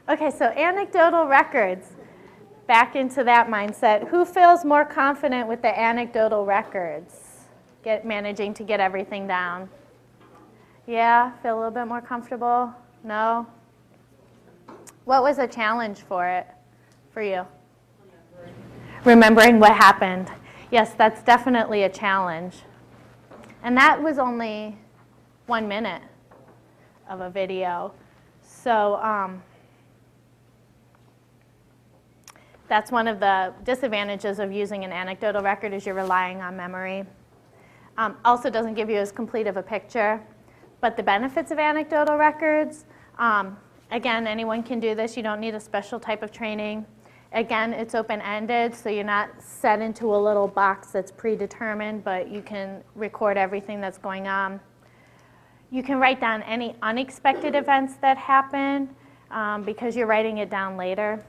Okay, so anecdotal records. Back into that mindset. Who feels more confident with the anecdotal records? Managing to get everything down. Yeah, feel a little bit more comfortable? No? What was a challenge for you? Remembering what happened. Yes, that's definitely a challenge. And that was only 1 minute of a video. So that's one of the disadvantages of using an anecdotal record is you're relying on memory. Also doesn't give you as complete of a picture. But the benefits of anecdotal records, again, anyone can do this. You don't need a special type of training. Again, it's open-ended, so you're not set into a little box that's predetermined, but you can record everything that's going on. You can write down any unexpected events that happen because you're writing it down later.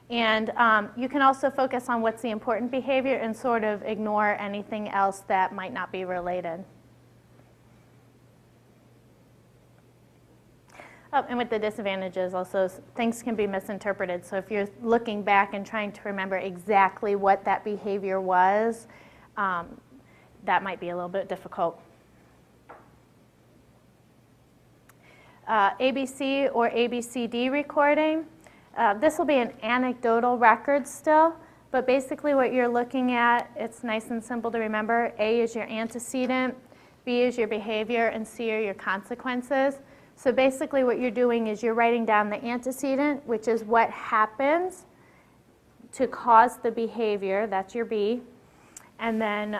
And you can also focus on what's the important behavior and sort of ignore anything else that might not be related. Oh, and with the disadvantages also, things can be misinterpreted. So if you're looking back and trying to remember exactly what that behavior was, that might be a little bit difficult. ABC or ABCD recording. This will be an anecdotal record still, but basically what you're looking at, it's nice and simple to remember. A is your antecedent, B is your behavior, and C are your consequences. So basically what you're doing is you're writing down the antecedent, which is what happens to cause the behavior, that's your B, and then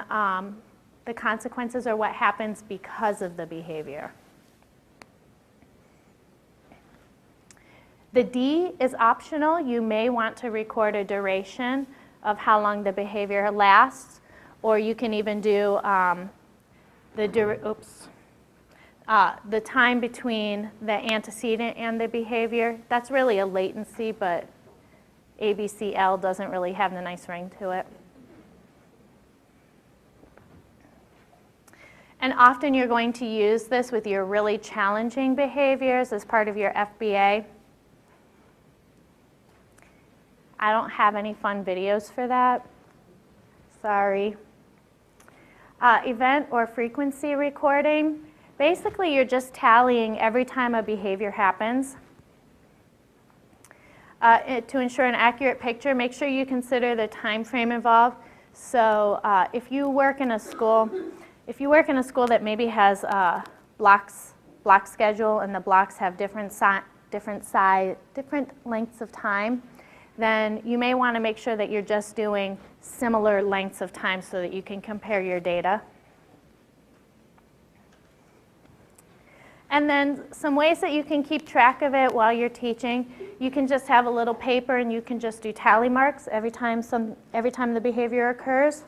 the consequences are what happens because of the behavior. The D is optional. You may want to record a duration of how long the behavior lasts, or you can even do the time between the antecedent and the behavior. That's really a latency, but ABCL doesn't really have the nice ring to it. And often you're going to use this with your really challenging behaviors as part of your FBA. I don't have any fun videos for that. Sorry. Event or frequency recording. Basically, you're just tallying every time a behavior happens. To ensure an accurate picture, make sure you consider the time frame involved. So if you work in a school that maybe has block schedule and the blocks have different lengths of time, then you may want to make sure that you're just doing similar lengths of time so that you can compare your data. And then some ways that you can keep track of it while you're teaching. You can just have a little paper and you can just do tally marks every time the behavior occurs.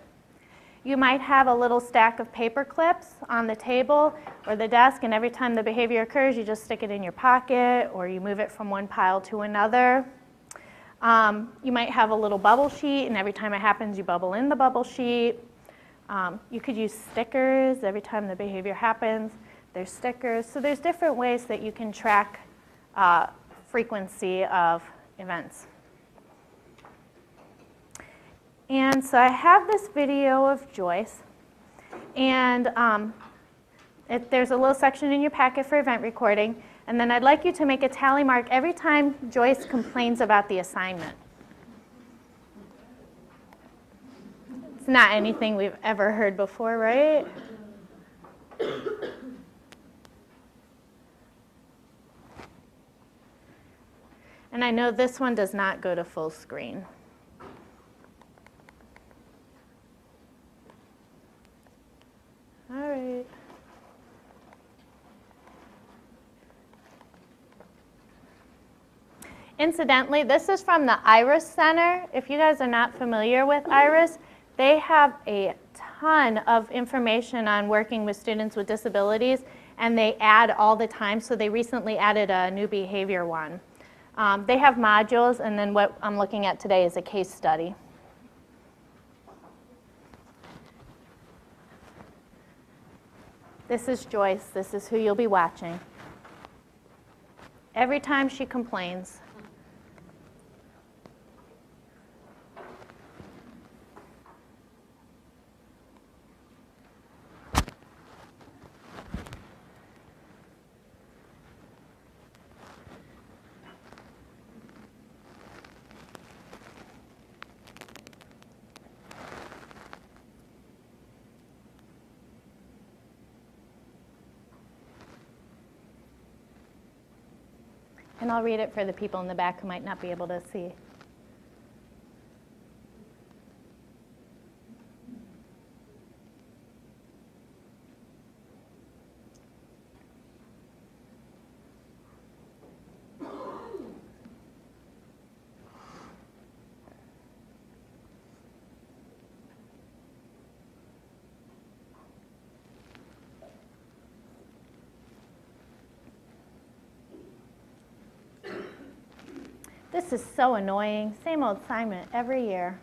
You might have a little stack of paper clips on the table or the desk, and every time the behavior occurs, you just stick it in your pocket or you move it from one pile to another. You might have a little bubble sheet, and every time it happens, you bubble in the bubble sheet. You could use stickers every time the behavior happens. There's stickers. So there's different ways that you can track frequency of events. And so I have this video of Joyce. And there's a little section in your packet for event recording. And then I'd like you to make a tally mark every time Joyce complains about the assignment. It's not anything we've ever heard before, right? And I know this one does not go to full screen. All right. Incidentally, this is from the IRIS Center. If you guys are not familiar with IRIS, they have a ton of information on working with students with disabilities, and they add all the time. So they recently added a new behavior one. They have modules, and then what I'm looking at today is a case study. This is Joyce. This is who you'll be watching. every time she complains. And I'll read it for the people in the back who might not be able to see. This is so annoying. Same old assignment every year.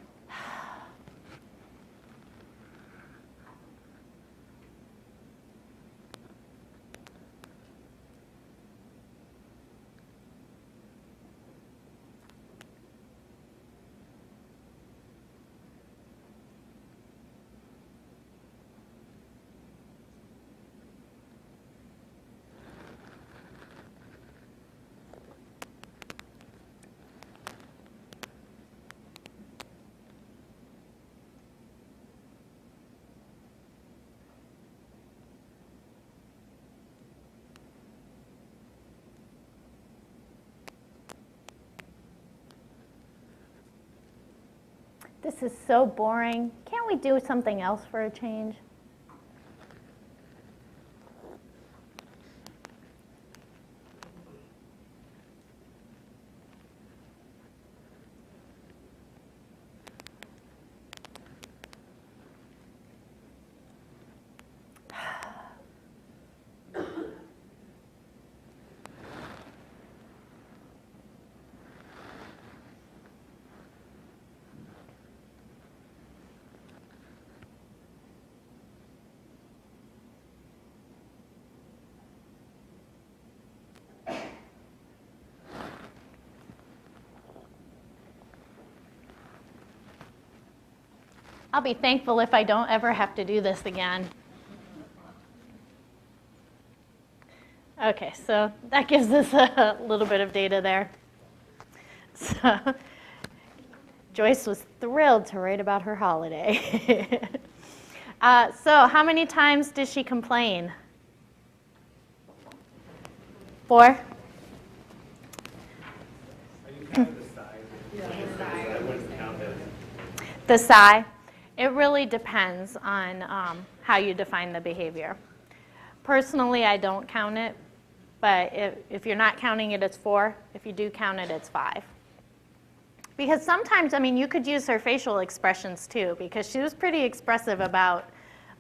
This is so boring. Can't we do something else for a change? I'll be thankful if I don't ever have to do this again. Okay, so that gives us a little bit of data there. So Joyce was thrilled to write about her holiday. So how many times did she complain? 4? Are you counting the sigh? I wouldn't count it. The sigh. It really depends on how you define the behavior. Personally, I don't count it, but if you're not counting it, it's 4. If you do count it, it's 5. Because sometimes, I mean, you could use her facial expressions too, because she was pretty expressive about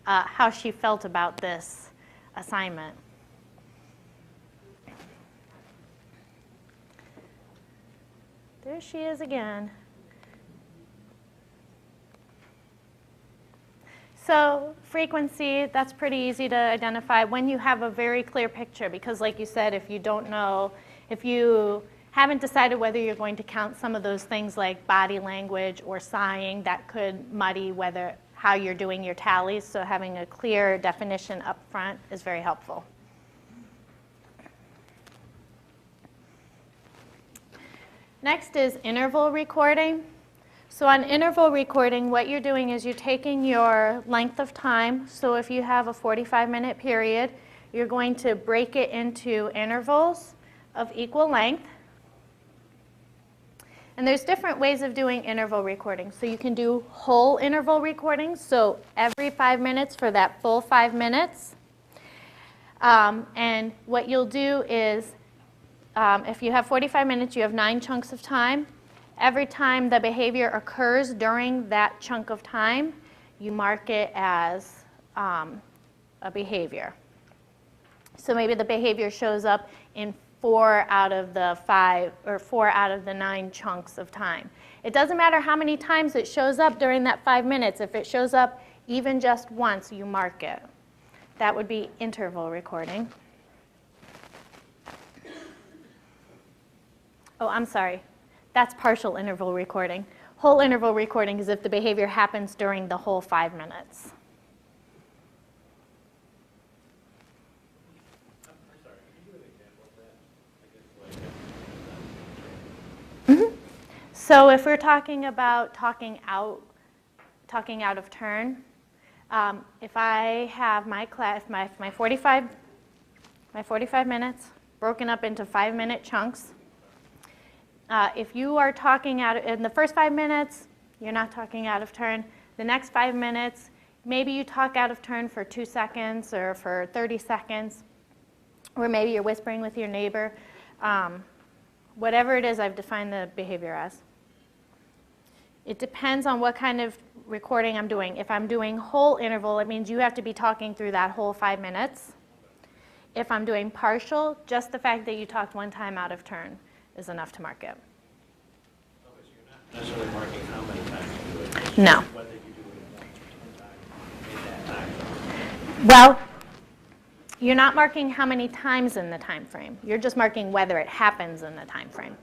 how she felt about this assignment. There she is again. So frequency, that's pretty easy to identify when you have a very clear picture, because like you said, if you don't know, if you haven't decided whether you're going to count some of those things like body language or sighing, that could muddy how you're doing your tallies. So having a clear definition up front is very helpful. Next is interval recording. So on interval recording, what you're doing is you're taking your length of time. So if you have a 45-minute period, you're going to break it into intervals of equal length. And there's different ways of doing interval recording. So you can do whole interval recording, so every 5 minutes for that full 5 minutes. And what you'll do is, if you have 45 minutes, you have 9 chunks of time. Every time the behavior occurs during that chunk of time, you mark it as a behavior. So maybe the behavior shows up in 4 out of the 5 or 4 out of the 9 chunks of time. It doesn't matter how many times it shows up during that 5 minutes. If it shows up even just once, you mark it. That would be interval recording. Oh, I'm sorry. That's partial interval recording. Whole interval recording is if the behavior happens during the whole 5 minutes. I'm sorry, can you give an example of that? So if we're talking about talking out of turn, if I have my class, my 45 minutes broken up into 5-minute chunks, if you are talking out in the first 5 minutes, you're not talking out of turn. The next 5 minutes, maybe you talk out of turn for 2 seconds or for 30 seconds, or maybe you're whispering with your neighbor. Whatever it is, I've defined the behavior as. It depends on what kind of recording I'm doing. If I'm doing whole interval, it means you have to be talking through that whole 5 minutes. If I'm doing partial, just the fact that you talked one time out of turn is enough to mark it. Okay, so you're not necessarily marking how many times you do it. It's No. just whether you do it once or 10 times in that time. Well, you're not marking how many times in the time frame. You're just marking whether it happens in the time frame.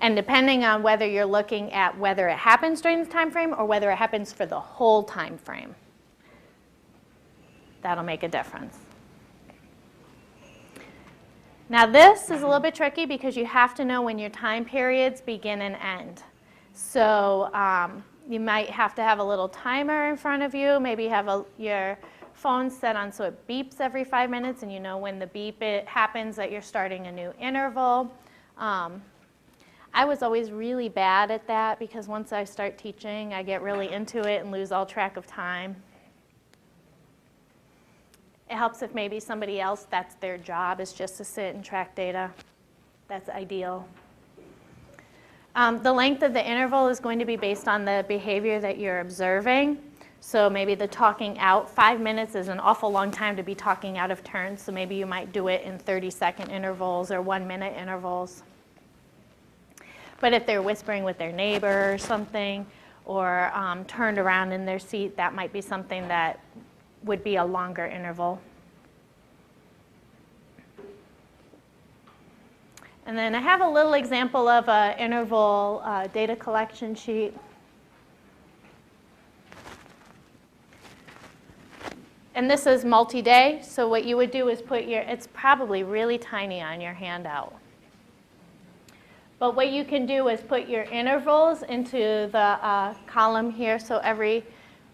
And depending on whether you're looking at whether it happens during the time frame or whether it happens for the whole time frame, that'll make a difference. Now this is a little bit tricky because you have to know when your time periods begin and end. So you might have to have a little timer in front of you. Maybe you have your phone set on so it beeps every 5 minutes and you know when the beep happens that you're starting a new interval. I was always really bad at that because once I start teaching, I get really into it and lose all track of time. It helps if maybe somebody else, that's their job, is just to sit and track data. That's ideal. The length of the interval is going to be based on the behavior that you're observing. So maybe the talking out, 5 minutes is an awful long time to be talking out of turn. So maybe you might do it in 30-second intervals or 1-minute intervals. But if they're whispering with their neighbor or something, or turned around in their seat, that might be something that would be a longer interval. And then I have a little example of an interval data collection sheet. And this is multi-day, so what you would do is put it's probably really tiny on your handout. But what you can do is put your intervals into the column here, so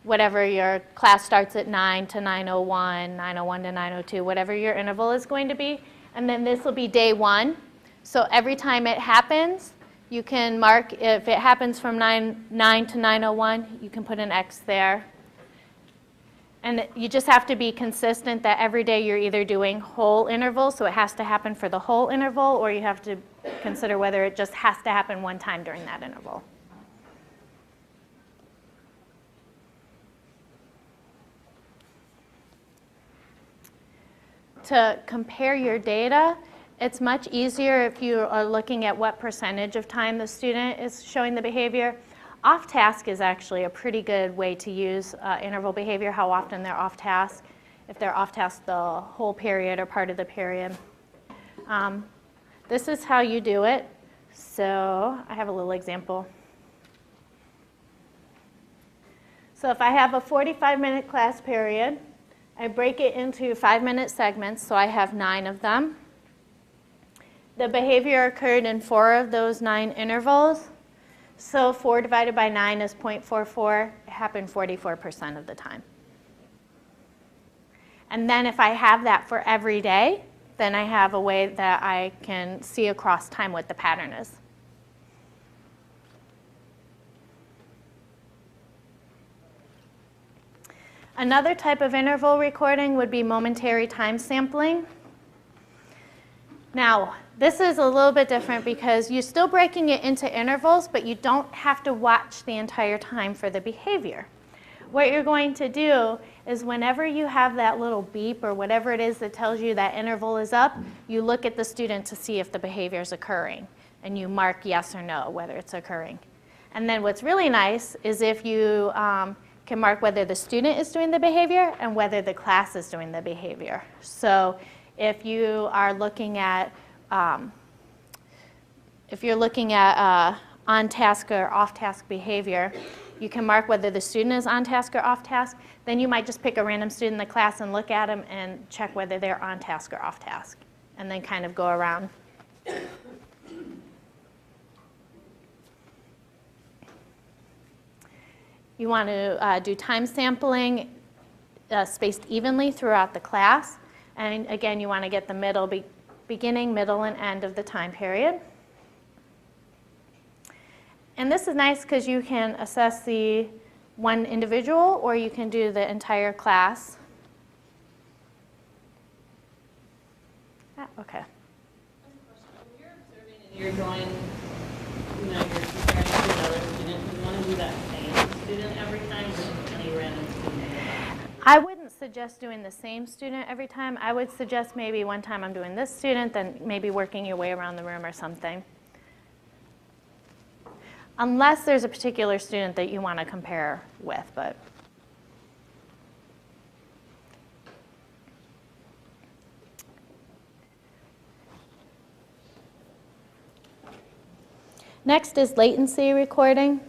whatever your class starts at 9 to 9:01, 9:01 to 9:02, whatever your interval is going to be. And then this will be day 1. So every time it happens, you can mark, if it happens from 9 to 9:01, you can put an X there. And you just have to be consistent that every day you're either doing whole intervals, so it has to happen for the whole interval, or you have to consider whether it just has to happen one time during that interval. To compare your data, it's much easier if you are looking at what percentage of time the student is showing the behavior. Off-task is actually a pretty good way to use interval behavior, how often they're off-task, if they're off-task the whole period or part of the period. This is how you do it. So I have a little example. So if I have a 45-minute class period, I break it into 5-minute segments, so I have 9 of them. The behavior occurred in 4 of those 9 intervals. So 4 divided by 9 is 0.44. It happened 44% of the time. And then if I have that for every day, then I have a way that I can see across time what the pattern is. Another type of interval recording would be momentary time sampling. Now, this is a little bit different because you're still breaking it into intervals, but you don't have to watch the entire time for the behavior. What you're going to do is whenever you have that little beep or whatever it is that tells you that interval is up, you look at the student to see if the behavior is occurring, and you mark yes or no whether it's occurring. And then what's really nice is if you can mark whether the student is doing the behavior and whether the class is doing the behavior. So if you are looking at if you're looking at on-task or off-task behavior, you can mark whether the student is on task or off task. Then you might just pick a random student in the class and look at them and check whether they're on task or off task, and then kind of go around. You want to do time sampling spaced evenly throughout the class. And again, you want to get the beginning, middle, and end of the time period. And this is nice because you can assess the one individual, or you can do the entire class. Okay. When you're observing and you're drawing, you're comparing to another student, do you want to do that same student every time, or just any random student? I wouldn't suggest doing the same student every time. I would suggest maybe one time I'm doing this student, then maybe working your way around the room or something. Unless there's a particular student that you want to compare with, but. Next is latency recording.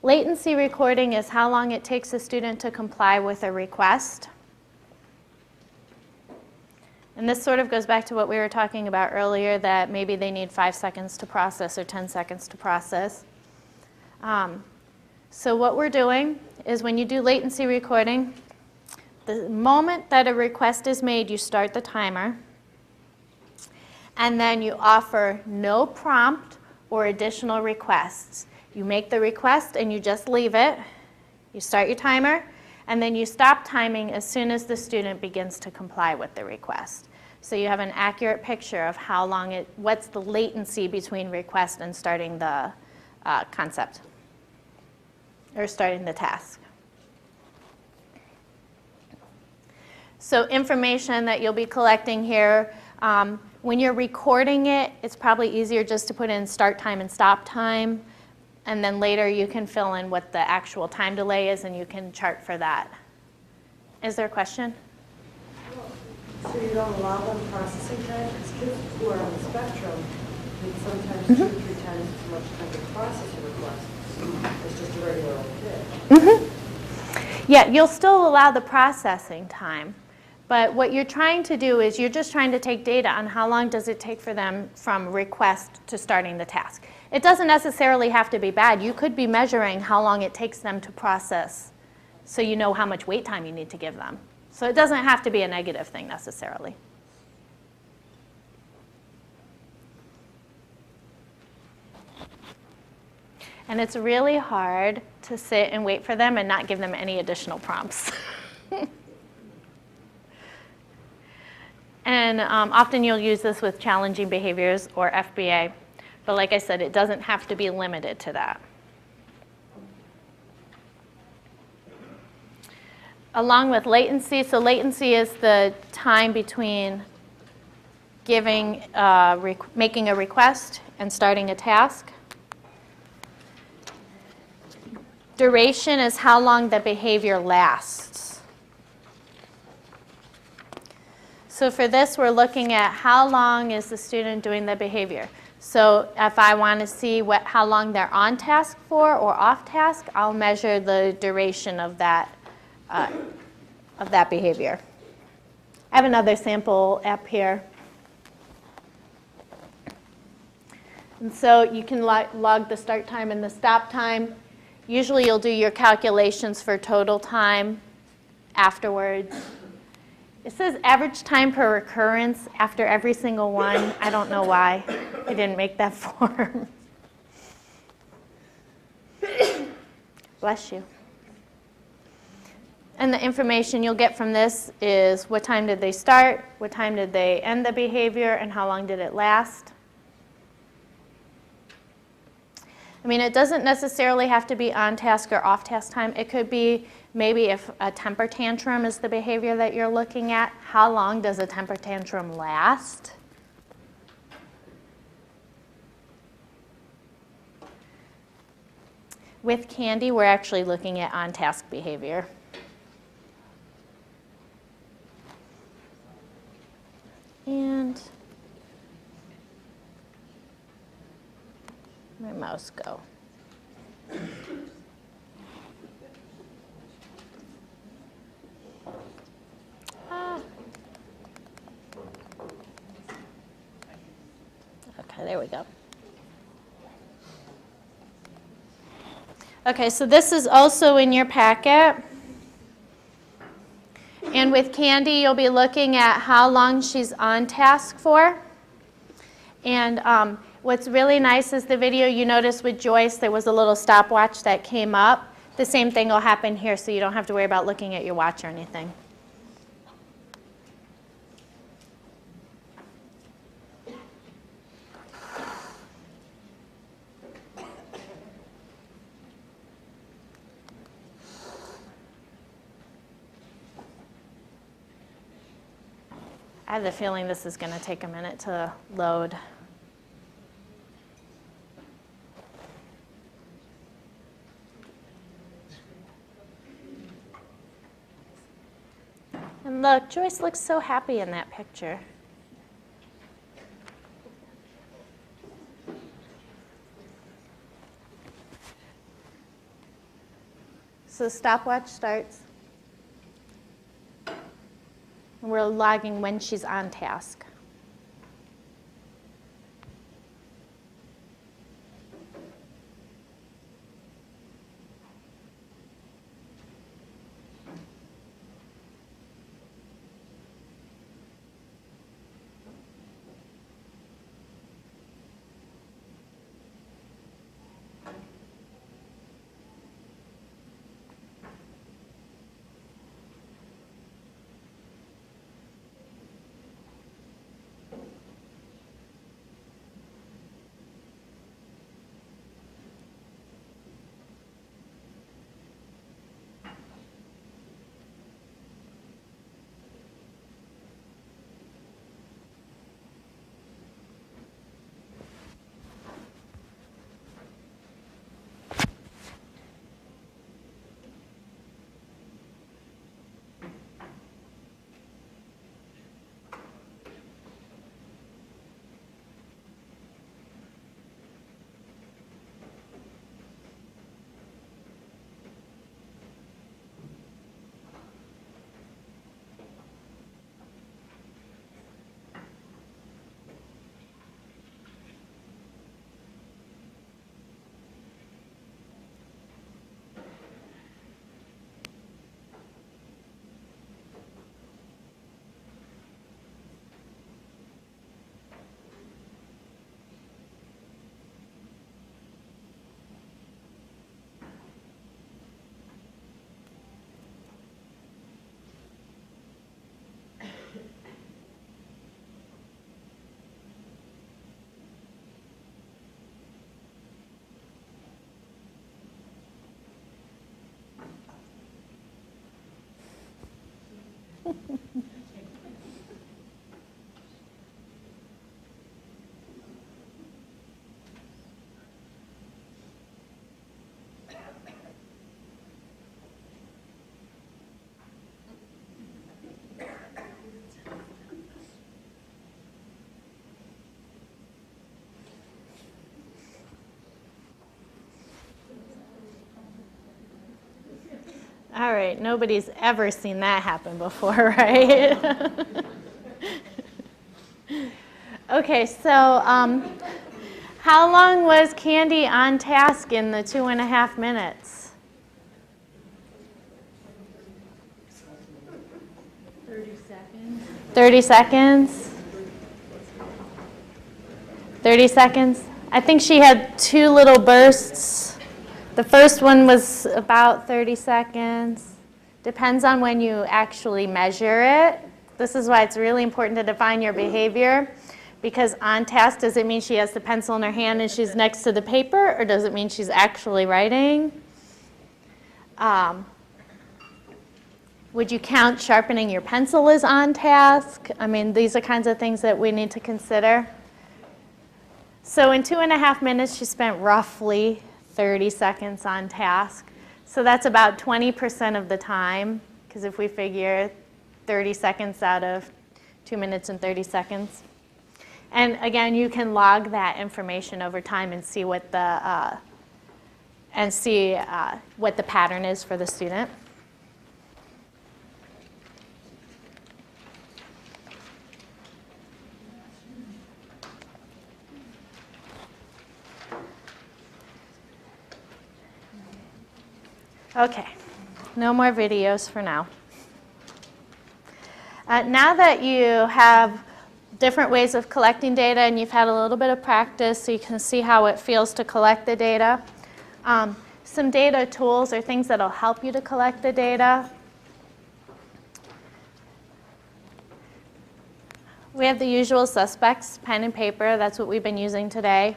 Latency recording is how long it takes a student to comply with a request. And this sort of goes back to what we were talking about earlier, that maybe they need 5 seconds to process or 10 seconds to process. So what we're doing is when you do latency recording, the moment that a request is made, you start the timer. And then you offer no prompt or additional requests. You make the request and you just leave it. You start your timer. And then you stop timing as soon as the student begins to comply with the request. So you have an accurate picture of how long what's the latency between request and starting the concept, or starting the task. So information that you'll be collecting here, when you're recording it, it's probably easier just to put in start time and stop time. And then later you can fill in what the actual time delay is, and you can chart for that. Is there a question? So you don't allow them processing time? Because kids who are on the spectrum need sometimes 2 or 3 times as much time to process a request as just a regular old kid. Yeah, you'll still allow the processing time. But what you're trying to do is you're just trying to take data on how long does it take for them from request to starting the task. It doesn't necessarily have to be bad. You could be measuring how long it takes them to process so you know how much wait time you need to give them. So it doesn't have to be a negative thing necessarily. And it's really hard to sit and wait for them and not give them any additional prompts. And often you'll use this with challenging behaviors or FBA. But like I said, it doesn't have to be limited to that. Along with latency, so latency is the time between making a request and starting a task. Duration is how long the behavior lasts. So for this, we're looking at how long is the student doing the behavior. So if I want to see how long they're on task for or off task, I'll measure the duration of that behavior. I have another sample app here. And so you can log the start time and the stop time. Usually you'll do your calculations for total time afterwards. It says average time per recurrence after every single one. I don't know why I didn't make that form. Bless you. And the information you'll get from this is what time did they start, what time did they end the behavior, and how long did it last. I mean, it doesn't necessarily have to be on task or off task time. It could be maybe if a temper tantrum is the behavior that you're looking at, how long does a temper tantrum last? With candy, we're actually looking at on-task behavior. And Where'd my mouse go? Okay, there we go. Okay, so this is also in your packet. And with Candy, you'll be looking at how long she's on task for. And what's really nice is the video you noticed with Joyce, there was a little stopwatch that came up. The same thing will happen here, so you don't have to worry about looking at your watch or anything. I have the feeling this is going to take a minute to load. And look, Joyce looks so happy in that picture. So stopwatch starts. And we're logging when she's on task. All right, nobody's ever seen that happen before, right? Okay, so how long was Candy on task in the 2.5 minutes? 30 seconds. 30 seconds? 30 seconds? I think she had 2 little bursts. The first one was about 30 seconds. Depends on when you actually measure it. This is why it's really important to define your behavior, because on task, does it mean she has the pencil in her hand and she's next to the paper, or does it mean she's actually writing? Would you count sharpening your pencil as on task? I mean, these are kinds of things that we need to consider. So in 2.5 minutes, she spent roughly 30 seconds on task. So that's about 20% of the time, because if we figure 30 seconds out of 2 minutes and 30 seconds. And again, you can log that information over time and see what the pattern is for the student. Okay, no more videos for now. Now that you have different ways of collecting data and you've had a little bit of practice so you can see how it feels to collect the data, some data tools or things that will help you to collect the data. We have the usual suspects, pen and paper. That's what we've been using today.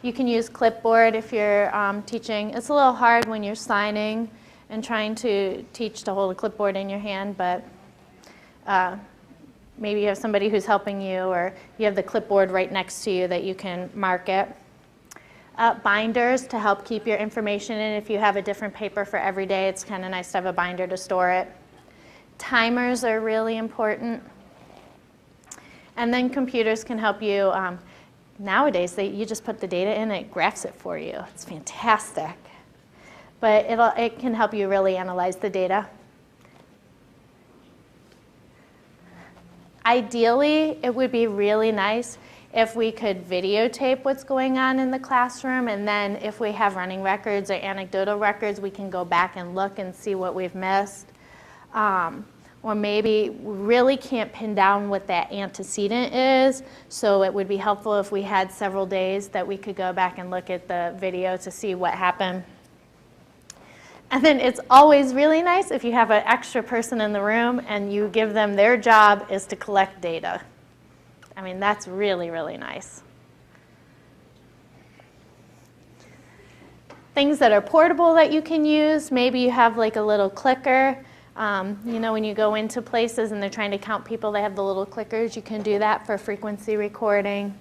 You can use clipboard if you're teaching. It's a little hard when you're signing and trying to teach to hold a clipboard in your hand, but maybe you have somebody who's helping you, or you have the clipboard right next to you that you can mark it. Binders to help keep your information in. If you have a different paper for every day, it's kind of nice to have a binder to store it. Timers are really important. And then computers can help you. Nowadays, you just put the data in, it graphs it for you. It's fantastic. But it can help you really analyze the data. Ideally, it would be really nice if we could videotape what's going on in the classroom, and then if we have running records or anecdotal records, we can go back and look and see what we've missed. Or maybe we really can't pin down what that antecedent is, so it would be helpful if we had several days that we could go back and look at the video to see what happened. And then it's always really nice if you have an extra person in the room and you give them their job is to collect data. I mean, that's really, really nice. Things that are portable that you can use, maybe you have like a little clicker. You know, when you go into places and they're trying to count people, they have the little clickers. You can do that for frequency recording.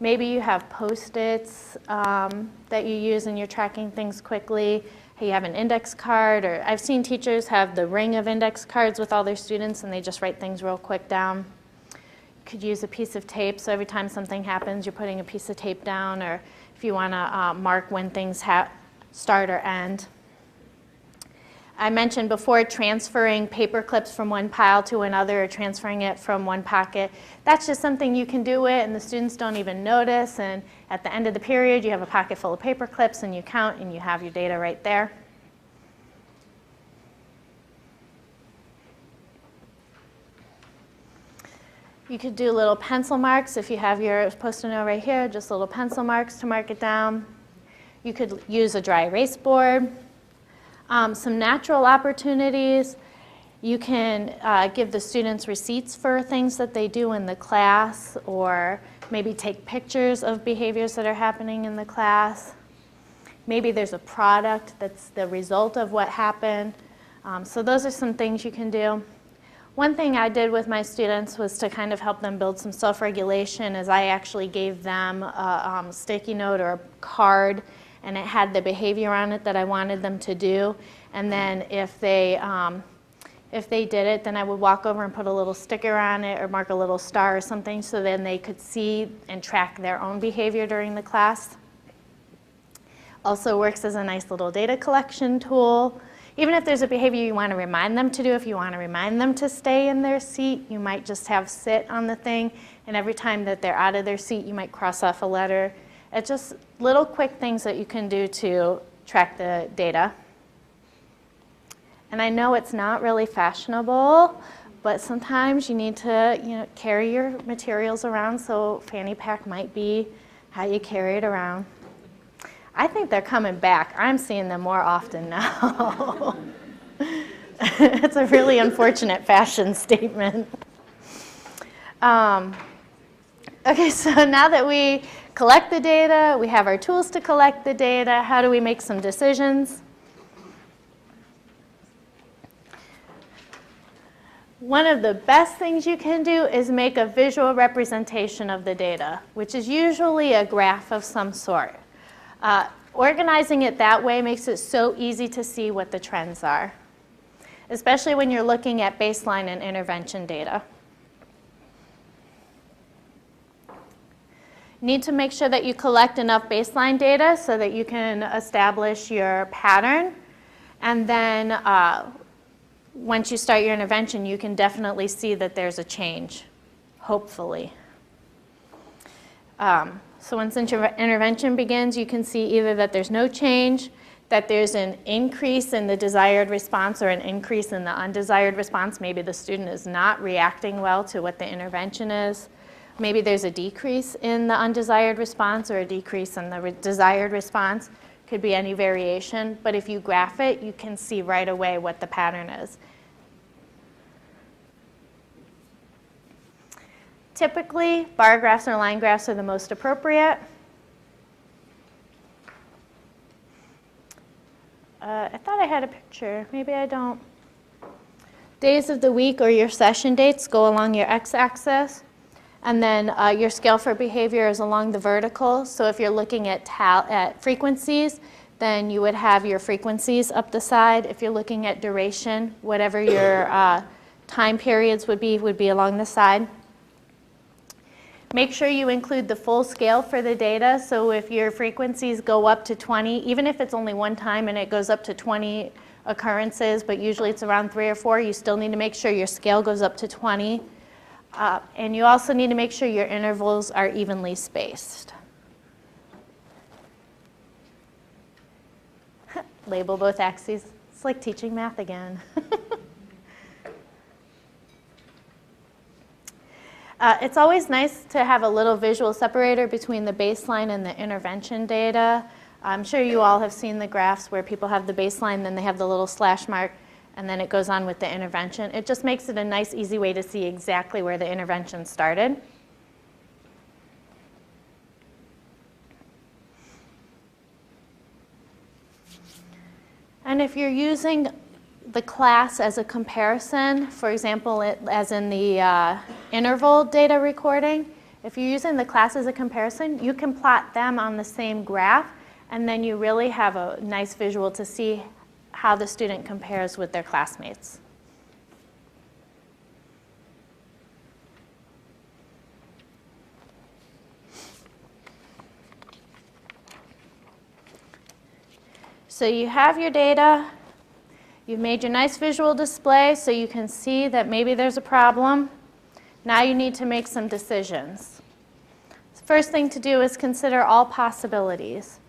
Maybe you have Post-its that you use and you're tracking things quickly. You have an index card, or I've seen teachers have the ring of index cards with all their students and they just write things real quick down. You could use a piece of tape, so every time something happens, you're putting a piece of tape down, or if you want to mark when things start or end. I mentioned before transferring paper clips from one pile to another, or transferring it from one pocket. That's just something you can do it and the students don't even notice, and at the end of the period you have a pocket full of paper clips and you count and you have your data right there. You could do little pencil marks if you have your Post-it note right here, just little pencil marks to mark it down. You could use a dry erase board. Some natural opportunities, you can give the students receipts for things that they do in the class, or maybe take pictures of behaviors that are happening in the class. Maybe there's a product that's the result of what happened. So those are some things you can do. One thing I did with my students was to kind of help them build some self-regulation, is I actually gave them a sticky note or a card, and it had the behavior on it that I wanted them to do. And then if they did it, then I would walk over and put a little sticker on it or mark a little star or something, so then they could see and track their own behavior during the class. Also works as a nice little data collection tool. Even if there's a behavior you want to remind them to do, if you want to remind them to stay in their seat, you might just have sit on the thing, and every time that they're out of their seat, you might cross off a letter. It's just little quick things that you can do to track the data. And I know it's not really fashionable, but sometimes you need to carry your materials around, so fanny pack might be how you carry it around. I think they're coming back. I'm seeing them more often now. It's a really unfortunate fashion statement. Okay, so now that we collect the data, we have our tools to collect the data, how do we make some decisions? One of the best things you can do is make a visual representation of the data, which is usually a graph of some sort. Organizing it that way makes it so easy to see what the trends are, especially when you're looking at baseline and intervention data. Need to make sure that you collect enough baseline data so that you can establish your pattern. And then once you start your intervention, you can definitely see that there's a change, hopefully. So once intervention begins, you can see either that there's no change, that there's an increase in the desired response or an increase in the undesired response. Maybe the student is not reacting well to what the intervention is. Maybe there's a decrease in the undesired response or a decrease in the desired response. Could be any variation, but if you graph it, you can see right away what the pattern is. Typically, bar graphs or line graphs are the most appropriate. I thought I had a picture. Maybe I don't. Days of the week or your session dates go along your x-axis. And then your scale for behavior is along the vertical. So if you're looking at frequencies, then you would have your frequencies up the side. If you're looking at duration, whatever your time periods would be along the side. Make sure you include the full scale for the data. So if your frequencies go up to 20, even if it's only one time and it goes up to 20 occurrences, but usually it's around 3 or 4, you still need to make sure your scale goes up to 20. And you also need to make sure your intervals are evenly spaced. Label both axes. It's like teaching math again. It's always nice to have a little visual separator between the baseline and the intervention data. I'm sure you all have seen the graphs where people have the baseline, then they have the little slash mark, and then it goes on with the intervention. It just makes it a nice, easy way to see exactly where the intervention started. And if you're using the class as a comparison, for example, as in the interval data recording, if you're using the class as a comparison, you can plot them on the same graph, and then you really have a nice visual to see how the student compares with their classmates. So you have your data. You've made your nice visual display so you can see that maybe there's a problem. Now you need to make some decisions. The first thing to do is consider all possibilities.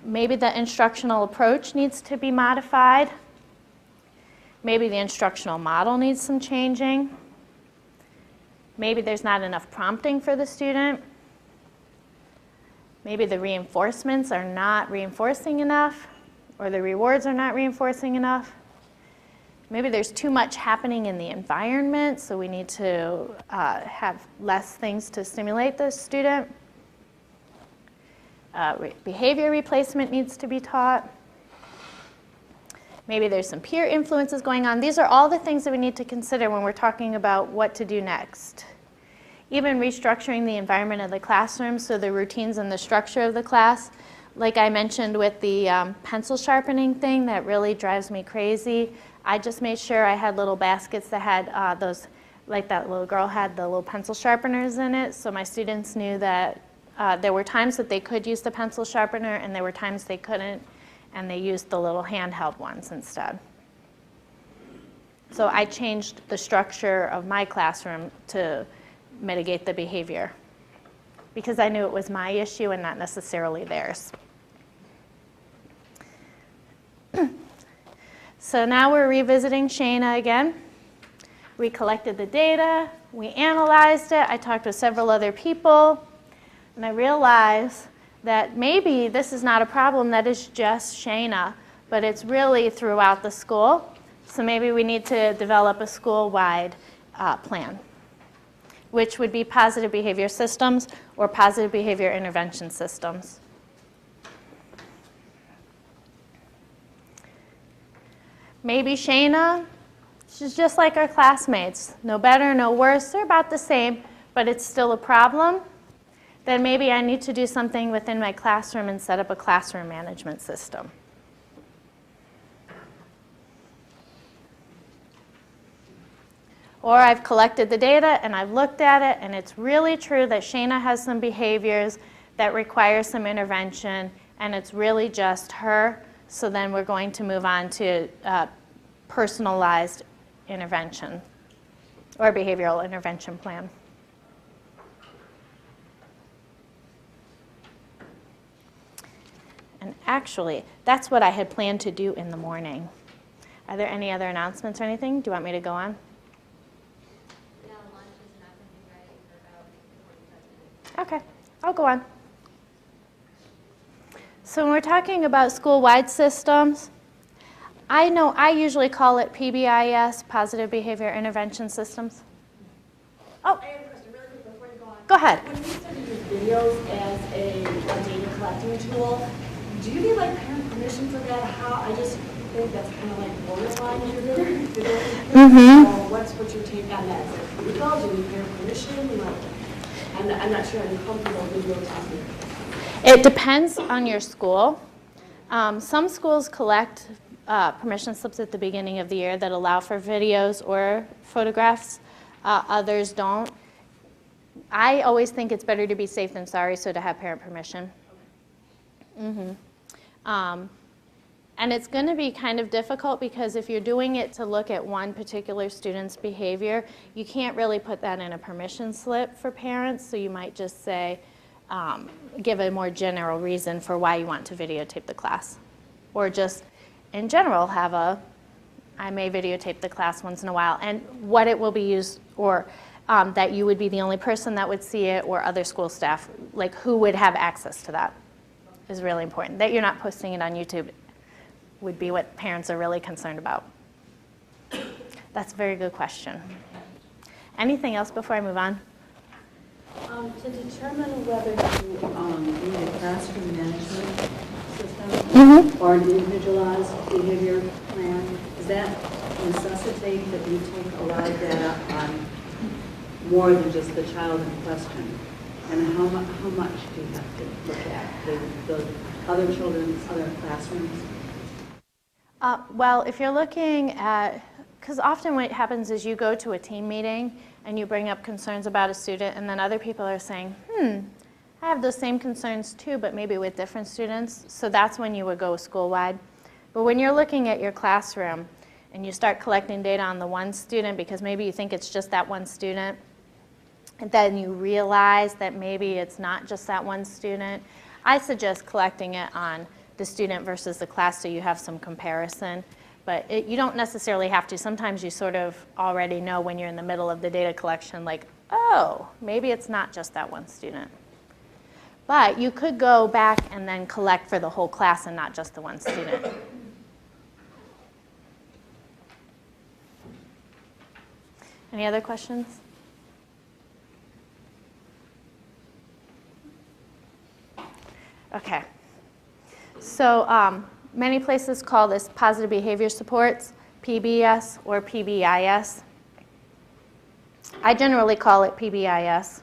Maybe the instructional approach needs to be modified. Maybe the instructional model needs some changing. Maybe there's not enough prompting for the student. Maybe the reinforcements are not reinforcing enough, or the rewards are not reinforcing enough. Maybe there's too much happening in the environment, so we need to have less things to stimulate the student. Behavior replacement needs to be taught. Maybe there's some peer influences going on. These are all the things that we need to consider when we're talking about what to do next. Even restructuring the environment of the classroom, so the routines and the structure of the class. Like I mentioned with the pencil sharpening thing, that really drives me crazy. I just made sure I had little baskets that had those, like that little girl had the little pencil sharpeners in it, so my students knew that there were times that they could use the pencil sharpener and there were times they couldn't, and they used the little handheld ones instead. So I changed the structure of my classroom to mitigate the behavior because I knew it was my issue and not necessarily theirs. So now we're revisiting Shayna again. We collected the data, we analyzed it, I talked with several other people, and I realized that maybe this is not a problem that is just Shayna, but it's really throughout the school. So maybe we need to develop a school-wide plan, which would be positive behavior systems or positive behavior intervention systems. Maybe Shayna, she's just like our classmates. No better, no worse. They're about the same, but it's still a problem. Then maybe I need to do something within my classroom and set up a classroom management system. Or I've collected the data and I've looked at it and it's really true that Shayna has some behaviors that require some intervention and it's really just her. So then we're going to move on to personalized intervention or behavioral intervention plan. And actually, that's what I had planned to do in the morning. Are there any other announcements or anything? Do you want me to go on? Yeah, lunch is not going to be ready for about 45 minutes. Okay, I'll go on. So when we're talking about school-wide systems, I know I usually call it PBIS, Positive Behavior Intervention Systems. Oh, I have a question really quick before you go on. go ahead. When you said you use videos as a data collecting tool, do you need like parent permission for that? How, I just think that's kind of like borderline you're doing. So what's your take on that? Is it legal? Do you need parent permission? You know, I'm not sure I'm comfortable videotaping. It depends on your school. Some schools collect permission slips at the beginning of the year that allow for videos or photographs. Others don't. I always think it's better to be safe than sorry, so to have parent permission. And it's going to be kind of difficult because if you're doing it to look at one particular student's behavior, you can't really put that in a permission slip for parents, so you might just say, give a more general reason for why you want to videotape the class. Or just, in general, have I may videotape the class once in a while, and what it will be used, or that you would be the only person that would see it, or other school staff, like who would have access to that is really important. That you're not posting it on YouTube would be what parents are really concerned about. That's a very good question. Anything else before I move on? To determine whether to need a classroom management system or an individualized behavior plan, does that necessitate that you take a lot of data on more than just the child in question? And how much do you have to look at the other children's other classrooms? Well, if you're looking at, because often what happens is you go to a team meeting and you bring up concerns about a student, and then other people are saying, I have those same concerns too, but maybe with different students. So that's when you would go school-wide. But when you're looking at your classroom and you start collecting data on the one student because maybe you think it's just that one student, and then you realize that maybe it's not just that one student, I suggest collecting it on the student versus the class so you have some comparison. But you don't necessarily have to. Sometimes you sort of already know when you're in the middle of the data collection, like, oh, maybe it's not just that one student. But you could go back and then collect for the whole class and not just the one student. Any other questions? Okay. So many places call this positive behavior supports, Pbis or Pbis. I generally call it Pbis.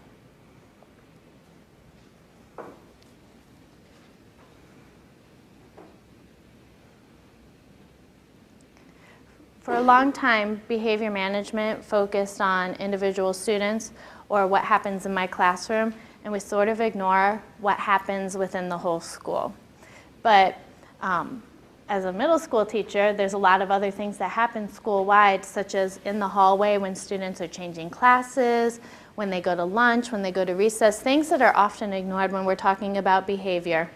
For a long time, behavior management focused on individual students or what happens in my classroom, and we sort of ignore what happens within the whole school. But as a middle school teacher, there's a lot of other things that happen school-wide, such as in the hallway when students are changing classes, when they go to lunch, when they go to recess, things that are often ignored when we're talking about behavior.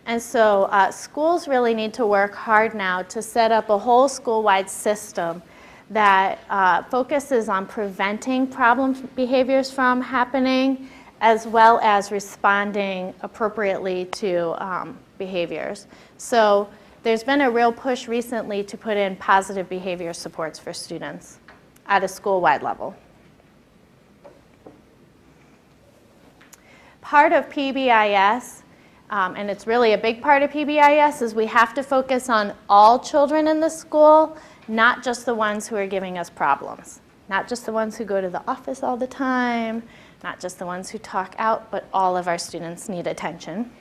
And so schools really need to work hard now to set up a whole school-wide system that focuses on preventing problem behaviors from happening, as well as responding appropriately to behaviors. So there's been a real push recently to put in positive behavior supports for students at a school-wide level. Part of Pbis, and it's really a big part of Pbis, is we have to focus on all children in the school, not just the ones who are giving us problems. Not just the ones who go to the office all the time, not just the ones who talk out, but all of our students need attention.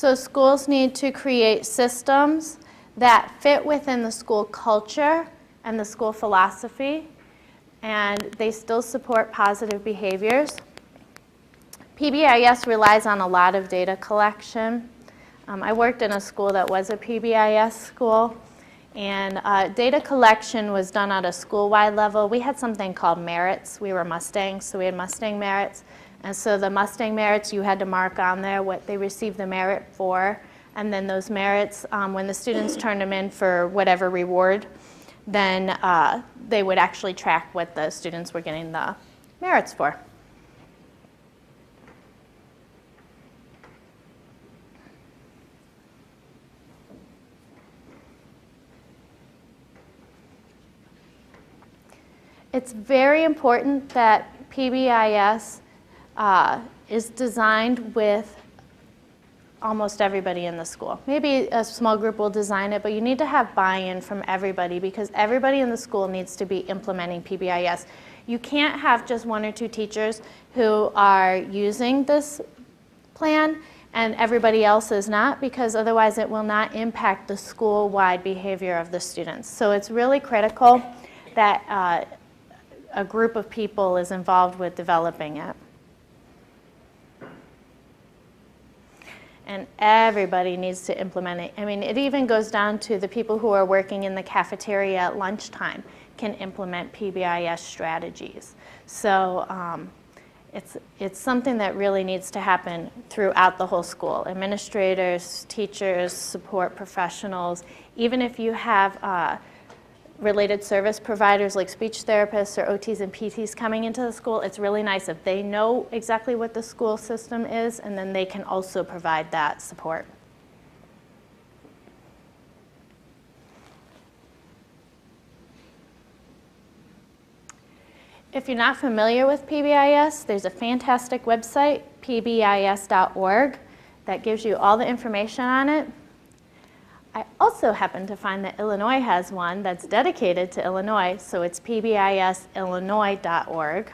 So schools need to create systems that fit within the school culture and the school philosophy, and they still support positive behaviors. Pbis relies on a lot of data collection. I worked in a school that was a Pbis school, and data collection was done at a school-wide level. We had something called merits. We were Mustangs, so we had Mustang merits. And so the Mustang merits, you had to mark on there what they received the merit for. And then those merits, when the students turned them in for whatever reward, then they would actually track what the students were getting the merits for. It's very important that Pbis is designed with almost everybody in the school. Maybe a small group will design it, but you need to have buy-in from everybody because everybody in the school needs to be implementing Pbis. You can't have just one or two teachers who are using this plan and everybody else is not, because otherwise it will not impact the school-wide behavior of the students. So it's really critical that a group of people is involved with developing it. And everybody needs to implement it. I mean, it even goes down to the people who are working in the cafeteria at lunchtime can implement Pbis strategies. So it's something that really needs to happen throughout the whole school. Administrators, teachers, support professionals, even if you have related service providers like speech therapists or OTs and PTs coming into the school, it's really nice if they know exactly what the school system is, and then they can also provide that support. If you're not familiar with Pbis, there's a fantastic website, pbis.org, that gives you all the information on it. I also happen to find that Illinois has one that's dedicated to Illinois, so it's pbisillinois.org.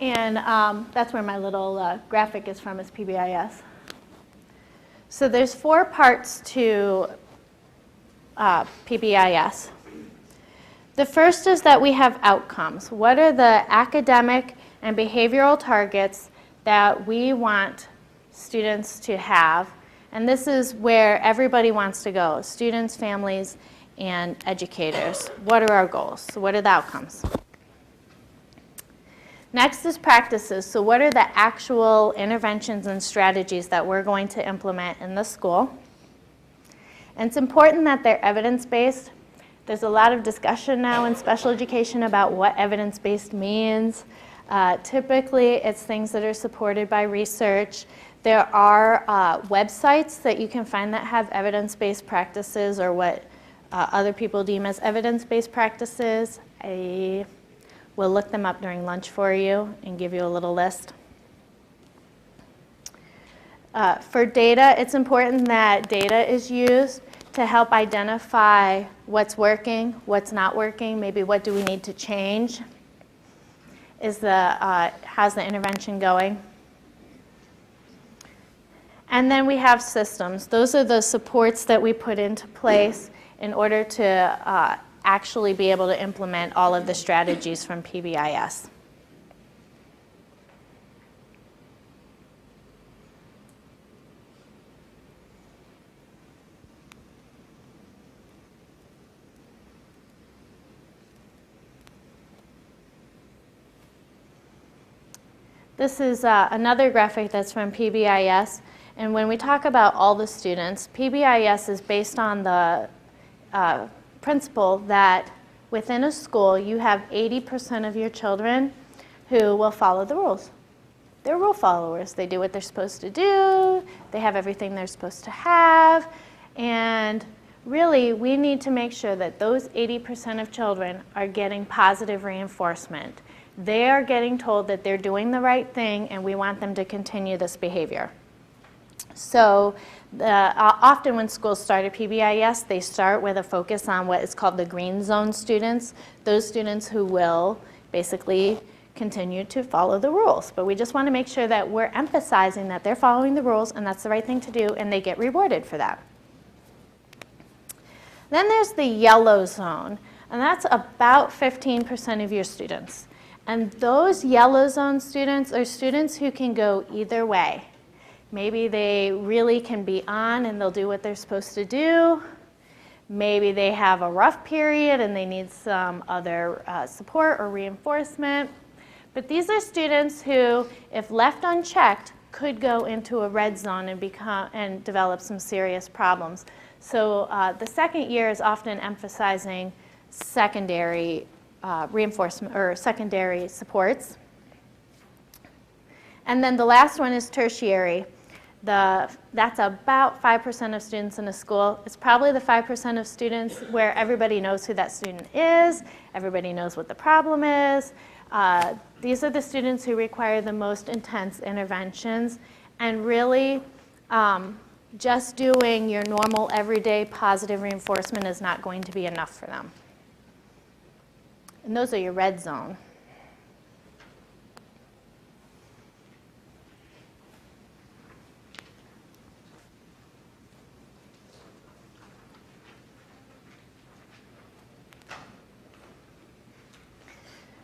And that's where my little graphic is from, is Pbis. So there's 4 parts to Pbis. The first is that we have outcomes. What are the academic and behavioral targets that we want students to have? And this is where everybody wants to go, students, families, and educators. What are our goals? So what are the outcomes? Next is practices. So what are the actual interventions and strategies that we're going to implement in the school? And it's important that they're evidence-based. There's a lot of discussion now in special education about what evidence-based means. Typically, it's things that are supported by research. There are websites that you can find that have evidence-based practices, or what other people deem as evidence-based practices. I will look them up during lunch for you and give you a little list. For data, it's important that data is used to help identify what's working, what's not working, maybe what do we need to change. How's the intervention going? And then we have systems. Those are the supports that we put into place in order to actually be able to implement all of the strategies from Pbis. This is another graphic that's from Pbis, and when we talk about all the students, Pbis is based on the principle that within a school you have 80% of your children who will follow the rules. They're rule followers. They do what they're supposed to do, they have everything they're supposed to have, and really we need to make sure that those 80% of children are getting positive reinforcement. They are getting told that they're doing the right thing, and we want them to continue this behavior. So often when schools start at Pbis, they start with a focus on what is called the green zone students, those students who will basically continue to follow the rules. But we just want to make sure that we're emphasizing that they're following the rules and that's the right thing to do, and they get rewarded for that. Then there's the yellow zone, and that's about 15% of your students. And those yellow zone students are students who can go either way. Maybe they really can be on and they'll do what they're supposed to do. Maybe they have a rough period and they need some other support or reinforcement. But these are students who, if left unchecked, could go into a red zone and develop some serious problems. So the second year is often emphasizing secondary reinforcement or secondary supports. And then the last one is tertiary. That's about 5% of students in a school. It's probably the 5% of students where everybody knows who that student is, everybody knows what the problem is. These are the students who require the most intense interventions, and really just doing your normal everyday positive reinforcement is not going to be enough for them. And those are your red zone.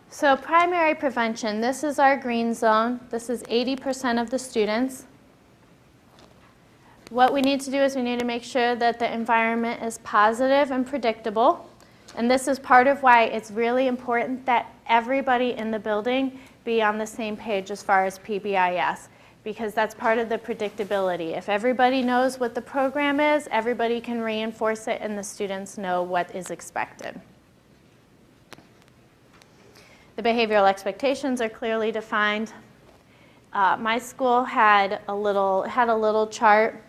So primary prevention, this is our green zone. This is 80% of the students. What we need to do is we need to make sure that the environment is positive and predictable. And this is part of why it's really important that everybody in the building be on the same page as far as Pbis, because that's part of the predictability. If everybody knows what the program is, everybody can reinforce it and the students know what is expected. The behavioral expectations are clearly defined. My school had a little chart,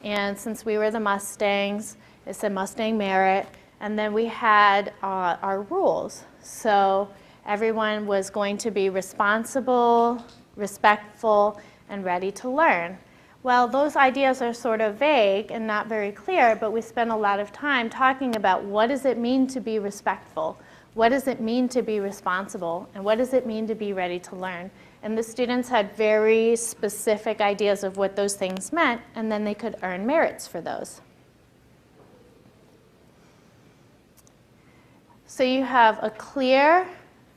and since we were the Mustangs, it said Mustang Merit, and then we had our rules. So everyone was going to be responsible, respectful, and ready to learn. Well, those ideas are sort of vague and not very clear, but we spent a lot of time talking about what does it mean to be respectful? What does it mean to be responsible? And what does it mean to be ready to learn? And the students had very specific ideas of what those things meant, and then they could earn merits for those. So you have a clear,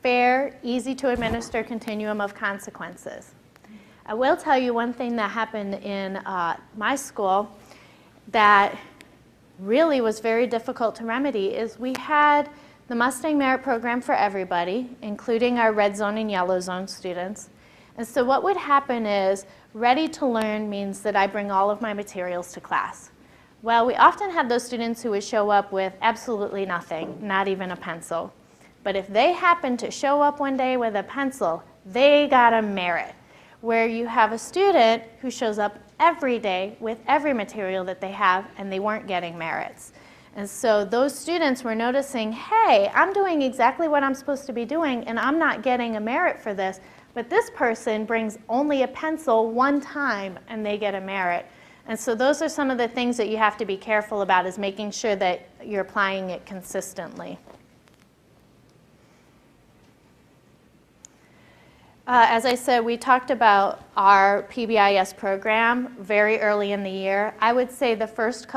fair, easy to administer continuum of consequences. I will tell you one thing that happened in my school that really was very difficult to remedy is we had the Mustang Merit program for everybody, including our red zone and yellow zone students. And so what would happen is, ready to learn means that I bring all of my materials to class. Well, we often had those students who would show up with absolutely nothing, not even a pencil. But if they happened to show up one day with a pencil, they got a merit. Where you have a student who shows up every day with every material that they have, and they weren't getting merits. And so those students were noticing, hey, I'm doing exactly what I'm supposed to be doing, and I'm not getting a merit for this, but this person brings only a pencil one time, and they get a merit. And so those are some of the things that you have to be careful about, is making sure that you're applying it consistently. As I said, we talked about our Pbis program very early in the year. I would say the first